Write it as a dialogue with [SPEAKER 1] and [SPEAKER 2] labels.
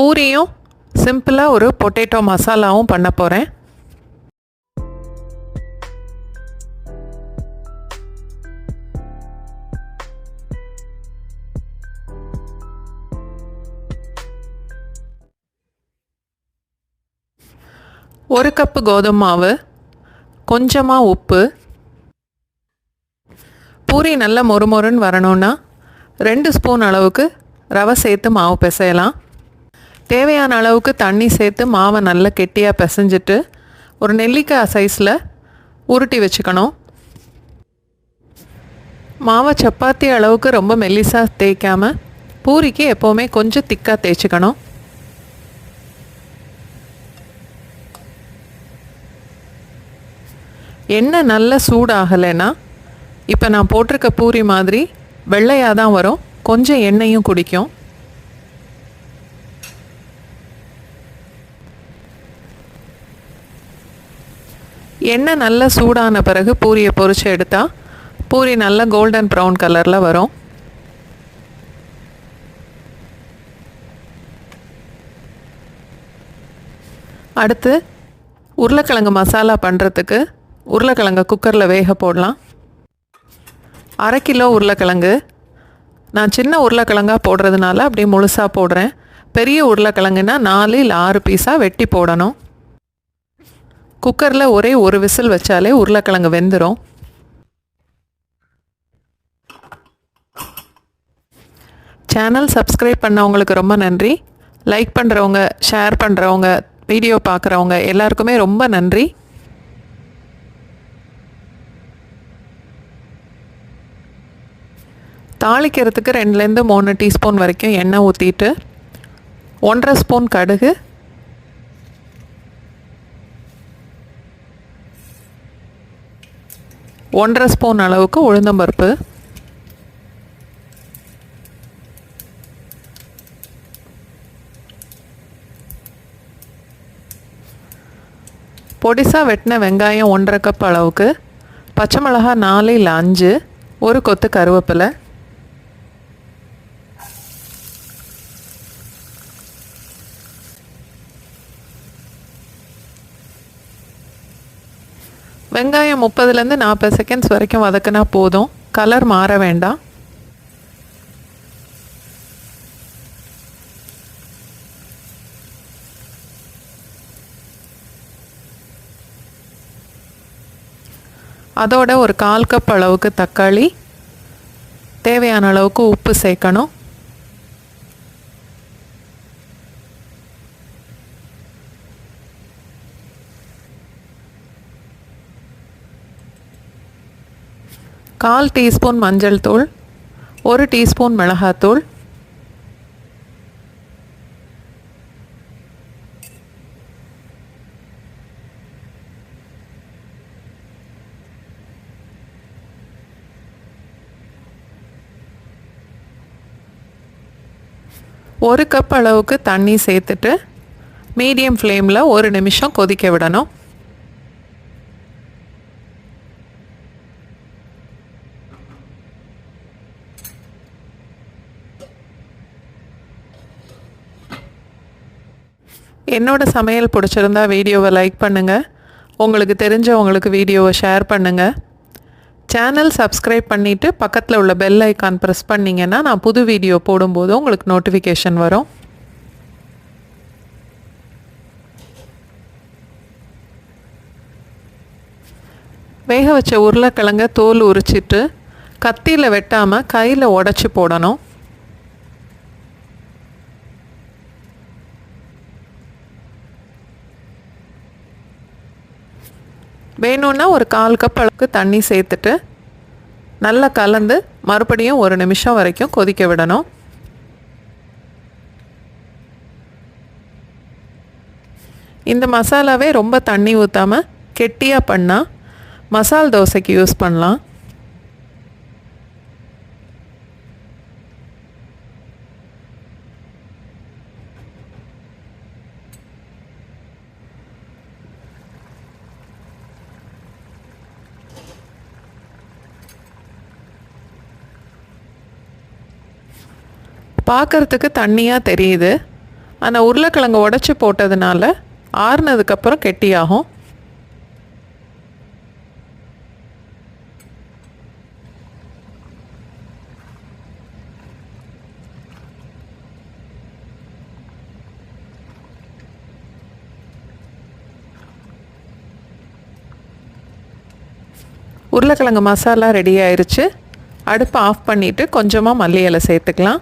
[SPEAKER 1] பூரியும் சிம்பிளாக ஒரு பொட்டேட்டோ மசாலாவும் பண்ண போகிறேன். ஒரு கப்பு கோதுமை மாவு, கொஞ்சமாக உப்பு. பூரி நல்லா மொறுமொறுன்னு வரணுன்னா 2 ஸ்பூன் அளவுக்கு ரவை சேர்த்து மாவு பிசையலாம். தேவையான அளவுக்கு தண்ணி சேர்த்து மாவை நல்லா கெட்டியாக பிசைஞ்சிட்டு ஒரு நெல்லிக்காய் சைஸில் உருட்டி வச்சுக்கணும். மாவை சப்பாத்தி அளவுக்கு ரொம்ப மெல்லிசாக தேய்க்காமல் பூரிக்கு எப்போவுமே கொஞ்சம் திக்காக தேய்ச்சிக்கணும். எண்ணெய் நல்லா சூடாகலைன்னா இப்போ நான் போட்டிருக்க பூரி மாதிரி வெள்ளையாக தான் வரும், கொஞ்சம் எண்ணெயும் குடிக்கும். எண்ணெய் நல்லா சூடான பிறகு பூரியை பொரித்து எடுத்தால் பூரி நல்லா கோல்டன் ப்ரௌன் கலரில் வரும். அடுத்து உருளைக்கிழங்கு மசாலா பண்ணுறதுக்கு உருளைக்கிழங்கு குக்கரில் வேக போடலாம். 1/2 கிலோ உருளைக்கிழங்கு, நான் சின்ன உருளைக்கிழங்காக போடுறதுனால அப்படியே முழுசாக போடுறேன். பெரிய உருளைக்கிழங்குன்னா 4 இல்லை 6 பீஸாக வெட்டி போடணும். குக்கரில் ஒரே ஒரு விசில் வச்சாலே உருளைக்கிழங்கு வெந்துடும். சேனல் சப்ஸ்கிரைப் பண்ணவங்களுக்கு ரொம்ப நன்றி. லைக் பண்ணுறவங்க, ஷேர் பண்ணுறவங்க, வீடியோ பார்க்குறவங்க எல்லாருக்குமே ரொம்ப நன்றி. தாளிக்கிறதுக்கு 2லேருந்து 3 டீஸ்பூன் வரைக்கும் எண்ணெய் ஊற்றிட்டு 1/2 ஸ்பூன் கடுகு, 1/2 ஸ்பூன் அளவுக்கு உளுந்தம்பருப்பு, பொடிசாக வெட்டின வெங்காயம் 1/2 கப் அளவுக்கு, பச்சை மிளகாய் 4 இல்லை 5, ஒரு கொத்து கருவேப்பிலை. வெங்காயம் 30லேருந்து 40 செகண்ட்ஸ் வரைக்கும் வதக்கினா போதும், கலர் மாற வேண்டாம். அதோட ஒரு 1/4 கப் அளவுக்கு தக்காளி, தேவையான அளவுக்கு உப்பு சேர்க்கணும். கால் டீஸ்பூன் மஞ்சள் தூள், 1 டீஸ்பூன் மிளகாத்தூள், ஒரு கப் அளவுக்கு தண்ணி சேர்த்துட்டு மீடியம் ஃப்ளேமில் 1 நிமிஷம் கொதிக்க விடணும். என்னோட சமையல் பிடிச்சிருந்தா வீடியோவை லைக் பண்ணுங்கள், உங்களுக்கு தெரிஞ்சவங்களுக்கு வீடியோவை ஷேர் பண்ணுங்கள். சேனல் சப்ஸ்கிரைப் பண்ணிவிட்டு பக்கத்தில் உள்ள பெல் ஐக்கான் ப்ரெஸ் பண்ணிங்கன்னா நான் புது வீடியோ போடும்போது உங்களுக்கு நோட்டிஃபிகேஷன் வரும். வேக வச்ச உருளைக்கிழங்க தோல் உரிச்சிட்டு கத்தியில் வெட்டாமல் கையில் உடச்சி போடணும். வேணும்னா ஒரு 1/4 கப் அளவுக்கு தண்ணி சேர்த்துட்டு நல்லா கலந்து மறுபடியும் 1 நிமிஷம் வரைக்கும் கொதிக்க விடணும். இந்த மசாலாவே ரொம்ப தண்ணி ஊற்றாமல் கெட்டியாக பண்ணால் மசால் தோசைக்கு யூஸ் பண்ணலாம். பார்க்குறதுக்கு தண்ணியாக தெரியுது, ஆனால் உருளைக்கிழங்கு உடச்சி போட்டதுனால ஆறுனதுக்கப்புறம் கெட்டியாகும். உருளைக்கிழங்கு மசாலா ரெடி ஆயிடுச்சு. அடுப்பை ஆஃப் பண்ணிவிட்டு கொஞ்சமாக மல்லி இலை சேர்த்துக்கலாம்.